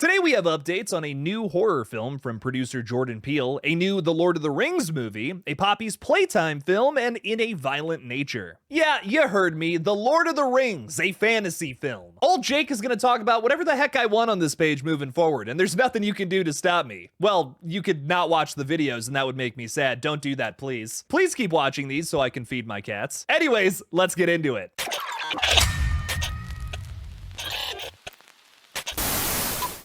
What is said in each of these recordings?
Today we have updates on a new horror film from producer Jordan Peele, a new The Lord of the Rings movie, a Poppy's Playtime film, and In a Violent Nature. Yeah, you heard me, The Lord of the Rings, a fantasy film. Old Jake is gonna talk about whatever the heck I want on this page moving forward, and there's nothing you can do to stop me. Well, you could not watch the videos and that would make me sad. Don't do that, please. Please keep watching these so I can feed my cats. Anyways, let's get into it.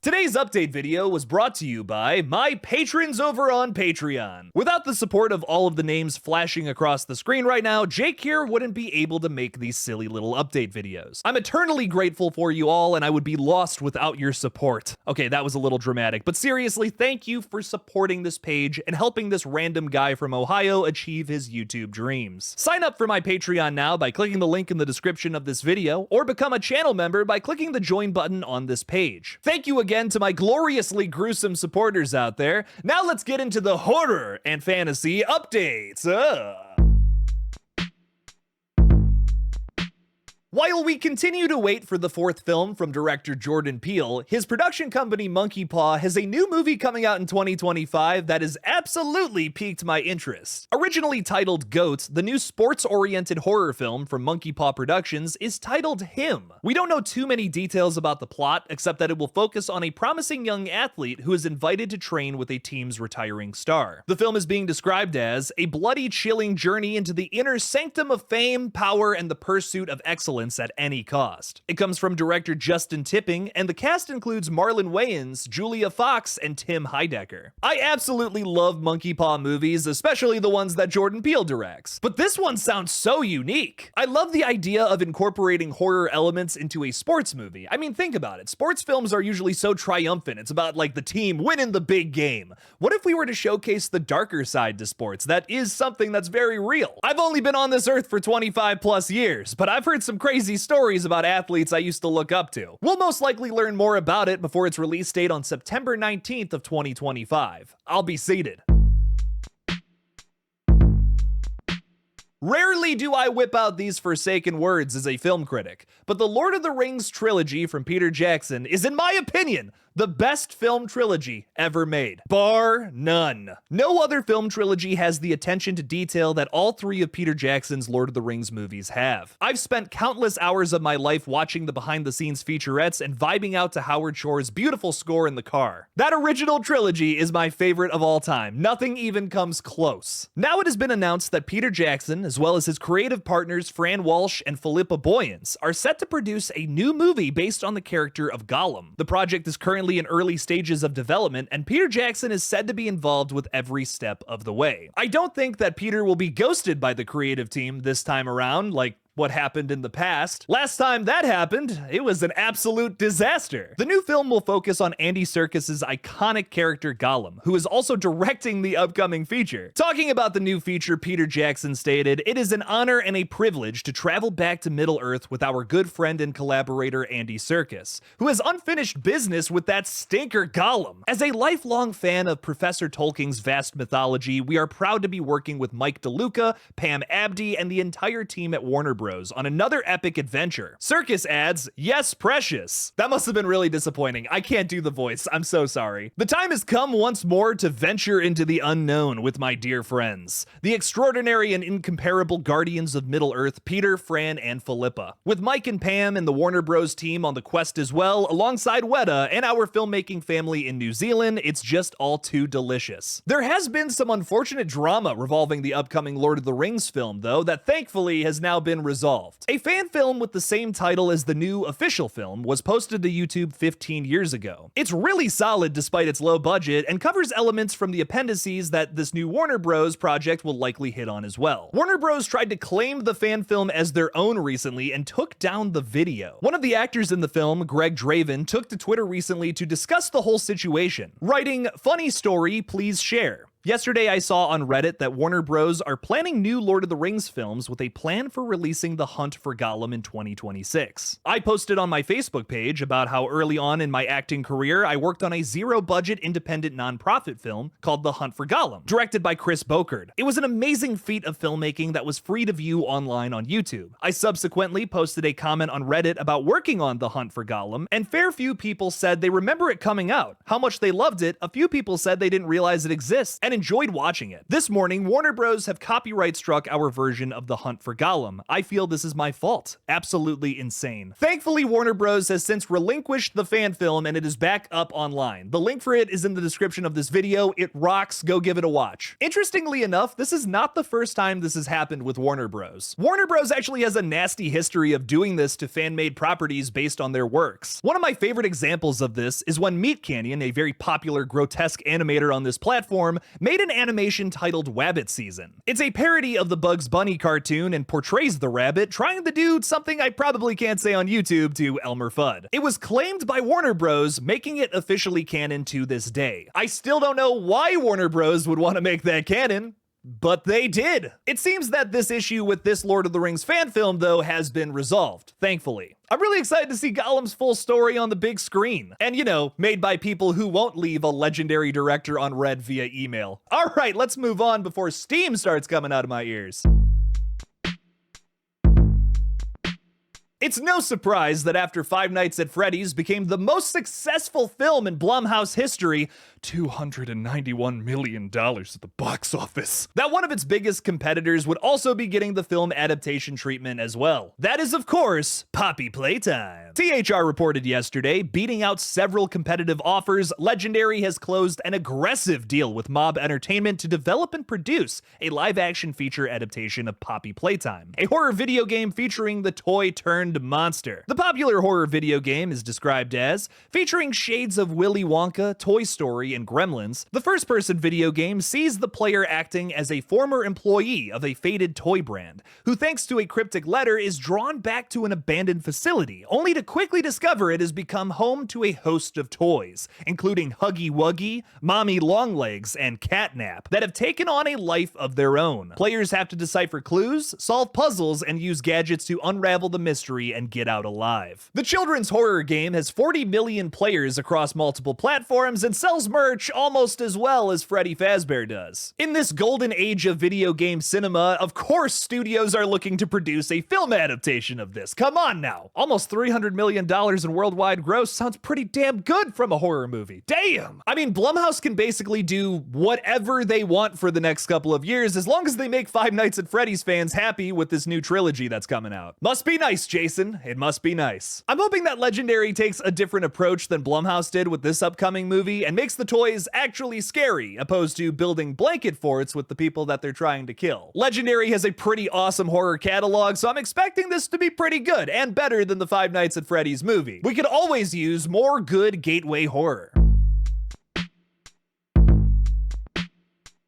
Today's update video was brought to you by my patrons over on Patreon. Without the support of all of the names flashing across the screen right now, Jake here wouldn't be able to make these silly little update videos. I'm eternally grateful for you all, and I would be lost without your support. Okay, that was a little dramatic, but seriously, thank you for supporting this page and helping this random guy from Ohio achieve his YouTube dreams. Sign up for my Patreon now by clicking the link in the description of this video, or become a channel member by clicking the join button on this page. Thank you again to my gloriously gruesome supporters out there. Now let's get into the horror and fantasy updates. While we continue to wait for the fourth film from director Jordan Peele, his production company Monkey Paw has a new movie coming out in 2025 that has absolutely piqued my interest. Originally titled Goat, the new sports-oriented horror film from Monkey Paw Productions is titled Him. We don't know too many details about the plot, except that it will focus on a promising young athlete who is invited to train with a team's retiring star. The film is being described as a bloody, chilling journey into the inner sanctum of fame, power, and the pursuit of excellence at any cost. It comes from director Justin Tipping, and the cast includes Marlon Wayans, Julia Fox, and Tim Heidecker. I absolutely love Monkey Paw movies, especially the ones that Jordan Peele directs, but this one sounds so unique. I love the idea of incorporating horror elements into a sports movie. I mean, think about it. Sports films are usually so triumphant. It's about like the team winning the big game. What if we were to showcase the darker side to sports? That is something that's very real. I've only been on this earth for 25 plus years, but I've heard some crazy stories about athletes I used to look up to. We'll most likely learn more about it before its release date on September 19th of 2025. I'll be seated. Rarely do I whip out these forsaken words as a film critic, but the Lord of the Rings trilogy from Peter Jackson is, in my opinion, the best film trilogy ever made. Bar none. No other film trilogy has the attention to detail that all three of Peter Jackson's Lord of the Rings movies have. I've spent countless hours of my life watching the behind-the-scenes featurettes and vibing out to Howard Shore's beautiful score in the car. That original trilogy is my favorite of all time. Nothing even comes close. Now it has been announced that Peter Jackson, as well as his creative partners Fran Walsh and Philippa Boyens, are set to produce a new movie based on the character of Gollum. The project is currently in early stages of development, and Peter Jackson is said to be involved with every step of the way. I don't think that Peter will be ghosted by the creative team this time around, like what happened in the past. Last time that happened, it was an absolute disaster. The new film will focus on Andy Serkis's iconic character Gollum, who is also directing the upcoming feature. Talking about the new feature, Peter Jackson stated, "It is an honor and a privilege to travel back to Middle-earth with our good friend and collaborator Andy Serkis, who has unfinished business with that stinker Gollum. As a lifelong fan of Professor Tolkien's vast mythology, we are proud to be working with Mike DeLuca, Pam Abdi, and the entire team at Warner Bros. On another epic adventure." Serkis adds, "Yes, precious." That must have been really disappointing. I can't do the voice. I'm so sorry. "The time has come once more to venture into the unknown with my dear friends, the extraordinary and incomparable guardians of Middle-earth, Peter, Fran, and Philippa. With Mike and Pam and the Warner Bros. Team on the quest as well, alongside Weta and our filmmaking family in New Zealand, it's just all too delicious." There has been some unfortunate drama revolving the upcoming Lord of the Rings film, though, that thankfully has now been resolved. A fan film with the same title as the new official film was posted to YouTube 15 years ago. It's really solid despite its low budget and covers elements from the appendices that this new Warner Bros. Project will likely hit on as well. Warner Bros. Tried to claim the fan film as their own recently and took down the video. One of the actors in the film, Greg Draven, took to Twitter recently to discuss the whole situation, writing, "Funny story, please share. Yesterday I saw on Reddit that Warner Bros. Are planning new Lord of the Rings films with a plan for releasing The Hunt for Gollum in 2026. I posted on my Facebook page about how early on in my acting career I worked on a zero-budget independent nonprofit film called The Hunt for Gollum, directed by Chris Bokard. It was an amazing feat of filmmaking that was free to view online on YouTube. I subsequently posted a comment on Reddit about working on The Hunt for Gollum, and fair few people said they remember it coming out. How much they loved it, a few people said they didn't realize it exists and enjoyed watching it. This morning, Warner Bros. Have copyright struck our version of The Hunt for Gollum. I feel this is my fault. Absolutely insane. Thankfully, Warner Bros. Has since relinquished the fan film and it is back up online. The link for it is in the description of this video. It rocks. Go give it a watch. Interestingly enough, this is not the first time this has happened with Warner Bros. Warner Bros. Actually has a nasty history of doing this to fan-made properties based on their works. One of my favorite examples of this is when Meat Canyon, a very popular grotesque animator on this platform, made an animation titled Wabbit Season. It's a parody of the Bugs Bunny cartoon and portrays the rabbit trying to do something I probably can't say on YouTube to Elmer Fudd. It was claimed by Warner Bros., making it officially canon to this day. I still don't know why Warner Bros. Would want to make that canon, but they did. It seems that this issue with this Lord of the Rings fan film, though, has been resolved, thankfully. I'm really excited to see Gollum's full story on the big screen. And, you know, made by people who won't leave a legendary director on red via email. All right, let's move on before steam starts coming out of my ears. It's no surprise that after Five Nights at Freddy's became the most successful film in Blumhouse history, $291 million at the box office, that one of its biggest competitors would also be getting the film adaptation treatment as well. That is, of course, Poppy Playtime. THR reported yesterday, beating out several competitive offers, Legendary has closed an aggressive deal with Mob Entertainment to develop and produce a live-action feature adaptation of Poppy Playtime, a horror video game featuring the toy-turned-monster. The popular horror video game is described as featuring shades of Willy Wonka, Toy Story, and Gremlins. The first-person video game sees the player acting as a former employee of a faded toy brand, who thanks to a cryptic letter is drawn back to an abandoned facility, only to quickly discover it has become home to a host of toys, including Huggy Wuggy, Mommy Longlegs, and Catnap, that have taken on a life of their own. Players have to decipher clues, solve puzzles, and use gadgets to unravel the mystery and get out alive. The children's horror game has 40 million players across multiple platforms and sells merch almost as well as Freddy Fazbear does. In this golden age of video game cinema, of course studios are looking to produce a film adaptation of this. Come on now. Almost $300 million in worldwide gross sounds pretty damn good from a horror movie. Damn! I mean, Blumhouse can basically do whatever they want for the next couple of years as long as they make Five Nights at Freddy's fans happy with this new trilogy that's coming out. Must be nice, Jason. It must be nice. I'm hoping that Legendary takes a different approach than Blumhouse did with this upcoming movie and makes the toys actually scary, opposed to building blanket forts with the people that they're trying to kill. Legendary has a pretty awesome horror catalog, so I'm expecting this to be pretty good and better than the Five Nights at Freddy's movie. We could always use more good gateway horror.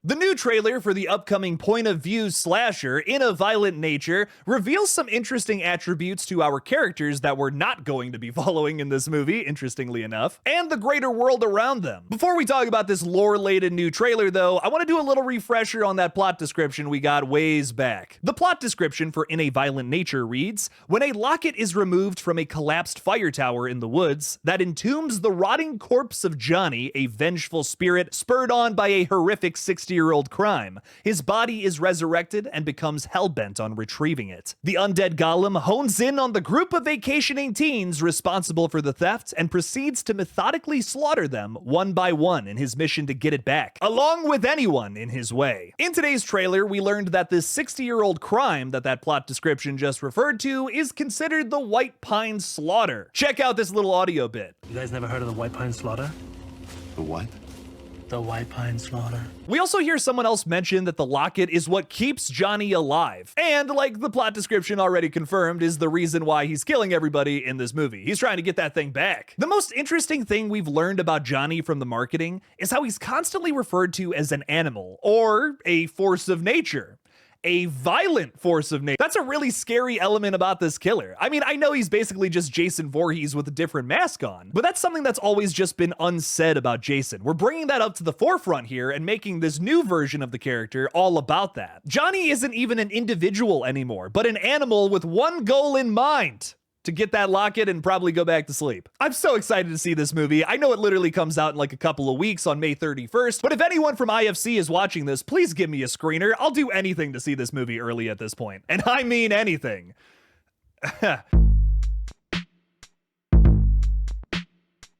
The new trailer for the upcoming point-of-view slasher, In a Violent Nature, reveals some interesting attributes to our characters that we're not going to be following in this movie, interestingly enough, and the greater world around them. Before we talk about this lore-laden new trailer, though, I want to do a little refresher on that plot description we got ways back. The plot description for In a Violent Nature reads, when a locket is removed from a collapsed fire tower in the woods that entombs the rotting corpse of Johnny, a vengeful spirit spurred on by a horrific 60-year-old crime, his body is resurrected and becomes hell-bent on retrieving it. The undead golem hones in on the group of vacationing teens responsible for the theft and proceeds to methodically slaughter them one by one in his mission to get it back, along with anyone in his way. In today's trailer, we learned that this 60-year-old crime that plot description just referred to is considered the White Pine Slaughter. Check out this little audio bit. You guys never heard of the White Pine Slaughter? The what? The White Pine Slaughter. We also hear someone else mention that the locket is what keeps Johnny alive. And, like the plot description already confirmed, is the reason why he's killing everybody in this movie. He's trying to get that thing back. The most interesting thing we've learned about Johnny from the marketing is how he's constantly referred to as an animal, or a force of nature. a violent force of nature. That's a really scary element about this killer. I mean, I know he's basically just Jason Voorhees with a different mask on, but that's something that's always just been unsaid about Jason. We're bringing that up to the forefront here and making this new version of the character all about that. Johnny isn't even an individual anymore, but an animal with one goal in mind: to get that locket and probably go back to sleep. I'm so excited to see this movie. I know it literally comes out in like a couple of weeks on May 31st, but if anyone from IFC is watching this, please give me a screener. I'll do anything to see this movie early at this point. And I mean anything.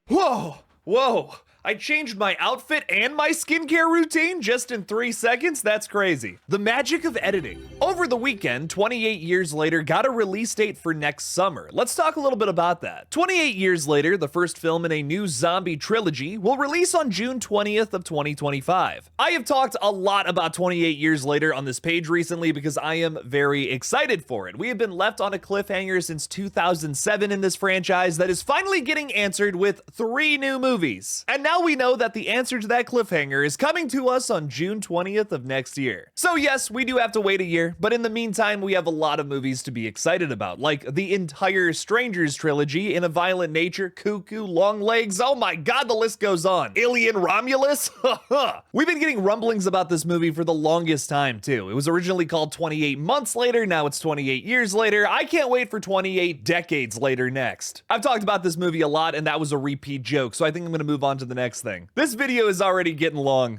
Whoa. I changed my outfit and my skincare routine just in 3 seconds? That's crazy. The magic of editing. Over the weekend, 28 Years Later got a release date for next summer. Let's talk a little bit about that. 28 Years Later, the first film in a new zombie trilogy, will release on June 20th of 2025. I have talked a lot about 28 Years Later on this page recently because I am very excited for it. We have been left on a cliffhanger since 2007 in this franchise that is finally getting answered with 3 new movies. And now we know that the answer to that cliffhanger is coming to us on June 20th of next year. So yes, we do have to wait a year, but in the meantime, we have a lot of movies to be excited about, like the entire Strangers trilogy, In a Violent Nature, Cuckoo, Long Legs, oh my god, the list goes on. Alien Romulus? We've been getting rumblings about this movie for the longest time too. It was originally called 28 Months Later, now it's 28 Years Later. I can't wait for 28 Decades Later next. I've talked about this movie a lot and that was a repeat joke, so I think I'm gonna move on to the next thing. This video is already getting long.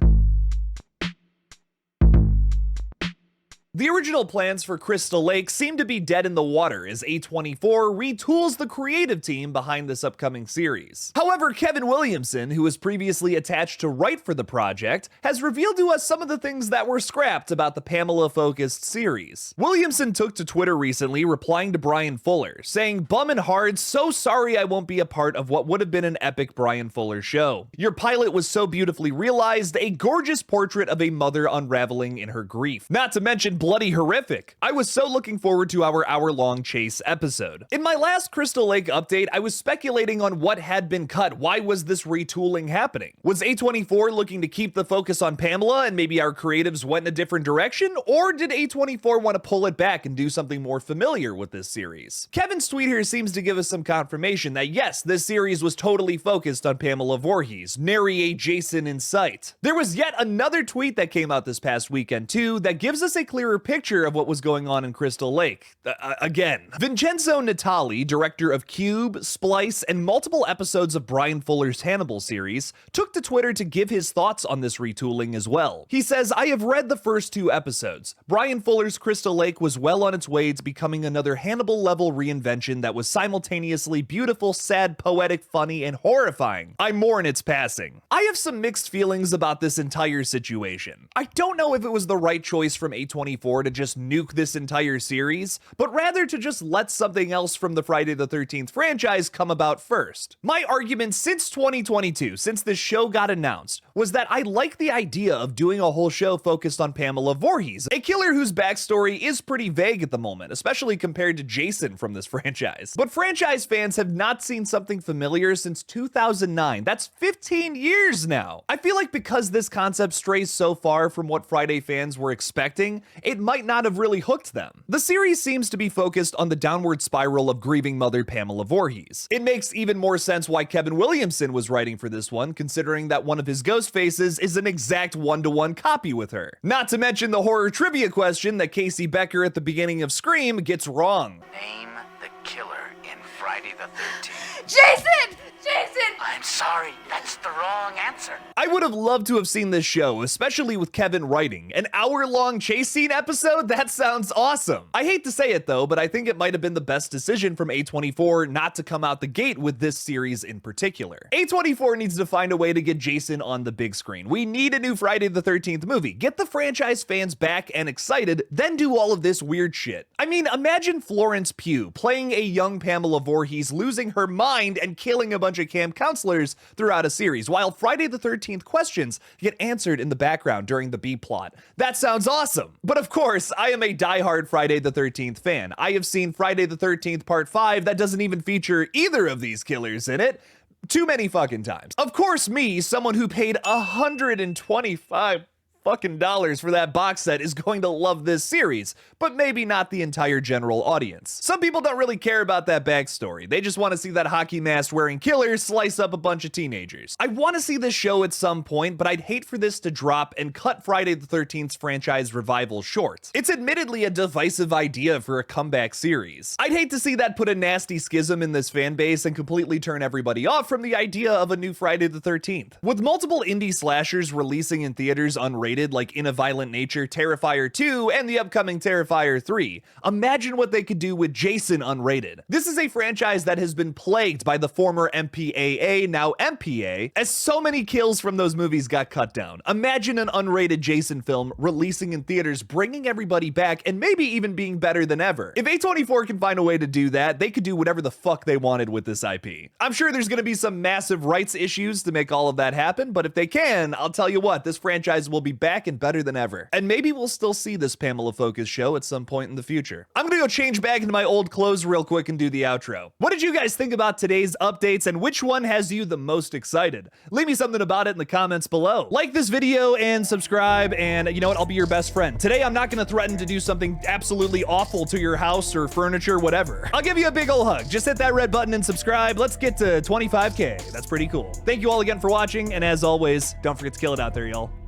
The original plans for Crystal Lake seem to be dead in the water as A24 retools the creative team behind this upcoming series. However, Kevin Williamson, who was previously attached to write for the project, has revealed to us some of the things that were scrapped about the Pamela-focused series. Williamson took to Twitter recently replying to Brian Fuller, saying, "Bum and hard, so sorry I won't be a part of what would have been an epic Brian Fuller show. Your pilot was so beautifully realized, a gorgeous portrait of a mother unraveling in her grief. Not to mention bloody horrific. I was so looking forward to our hour-long chase episode." In my last Crystal Lake update, I was speculating on what had been cut. Why was this retooling happening? Was A24 looking to keep the focus on Pamela and maybe our creatives went in a different direction? Or did A24 want to pull it back and do something more familiar with this series? Kevin's tweet here seems to give us some confirmation that yes, this series was totally focused on Pamela Voorhees, nary a Jason in sight. There was yet another tweet that came out this past weekend too that gives us a clearer picture of what was going on in Crystal Lake. Again, Vincenzo Natali, director of Cube, Splice, and multiple episodes of Brian Fuller's Hannibal series, took to Twitter to give his thoughts on this retooling as well. He says, "I have read the first 2 episodes. Brian Fuller's Crystal Lake was well on its way to becoming another Hannibal-level reinvention that was simultaneously beautiful, sad, poetic, funny, and horrifying. I mourn its passing." I have some mixed feelings about this entire situation. I don't know if it was the right choice from A24 to just nuke this entire series, but rather to just let something else from the Friday the 13th franchise come about first. My argument since 2022, since this show got announced, was that I like the idea of doing a whole show focused on Pamela Voorhees, a killer whose backstory is pretty vague at the moment, especially compared to Jason from this franchise. But franchise fans have not seen something familiar since 2009. That's 15 years now. I feel like because this concept strays so far from what Friday fans were expecting, it might not have really hooked them. The series seems to be focused on the downward spiral of grieving mother Pamela Voorhees. It makes even more sense why Kevin Williamson was writing for this one, considering that one of his ghost faces is an exact one-to-one copy with her. Not to mention the horror trivia question that Casey Becker at the beginning of Scream gets wrong. Name the killer in Friday the 13th. Jason! Jason! I'm sorry, that's the wrong answer. I would have loved to have seen this show, especially with Kevin writing. An hour-long chase scene episode? That sounds awesome. I hate to say it though, but I think it might have been the best decision from A24 not to come out the gate with this series in particular. A24 needs to find a way to get Jason on the big screen. We need a new Friday the 13th movie. Get the franchise fans back and excited, then do all of this weird shit. I mean, imagine Florence Pugh playing a young Pamela Voorhees losing her mind and killing a bunch of camp counselors throughout a series, while Friday the 13th questions get answered in the background during the B-plot. That sounds awesome. But of course, I am a diehard Friday the 13th fan. I have seen Friday the 13th Part 5 that doesn't even feature either of these killers in it too many fucking times. Of course, me, someone who paid $125 fucking dollars for that box set is going to love this series, but maybe not the entire general audience. Some people don't really care about that backstory. They just want to see that hockey mask wearing killer slice up a bunch of teenagers. I want to see this show at some point, but I'd hate for this to drop and cut Friday the 13th's franchise revival short. It's admittedly a divisive idea for a comeback series. I'd hate to see that put a nasty schism in this fan base and completely turn everybody off from the idea of a new Friday the 13th. With multiple indie slashers releasing in theaters unrated like In a Violent Nature, Terrifier 2, and the upcoming Terrifier 3, imagine what they could do with Jason unrated. This is a franchise that has been plagued by the former MPAA, now MPA, as so many kills from those movies got cut down. Imagine an unrated Jason film releasing in theaters, bringing everybody back, and maybe even being better than ever. If A24 can find a way to do that, they could do whatever the fuck they wanted with this IP. I'm sure there's gonna be some massive rights issues to make all of that happen, but if they can, I'll tell you what, this franchise will be back and better than ever. And maybe we'll still see this Pamela Focus show at some point in the future. I'm gonna go change back into my old clothes real quick and do the outro. What did you guys think about today's updates, and which one has you the most excited? Leave me something about it in the comments below. Like this video and subscribe, and you know what, I'll be your best friend. Today I'm not gonna threaten to do something absolutely awful to your house or furniture, whatever. I'll give you a big ol' hug. Just hit that red button and subscribe. Let's get to 25K. That's pretty cool. Thank you all again for watching, and as always, don't forget to kill it out there, y'all.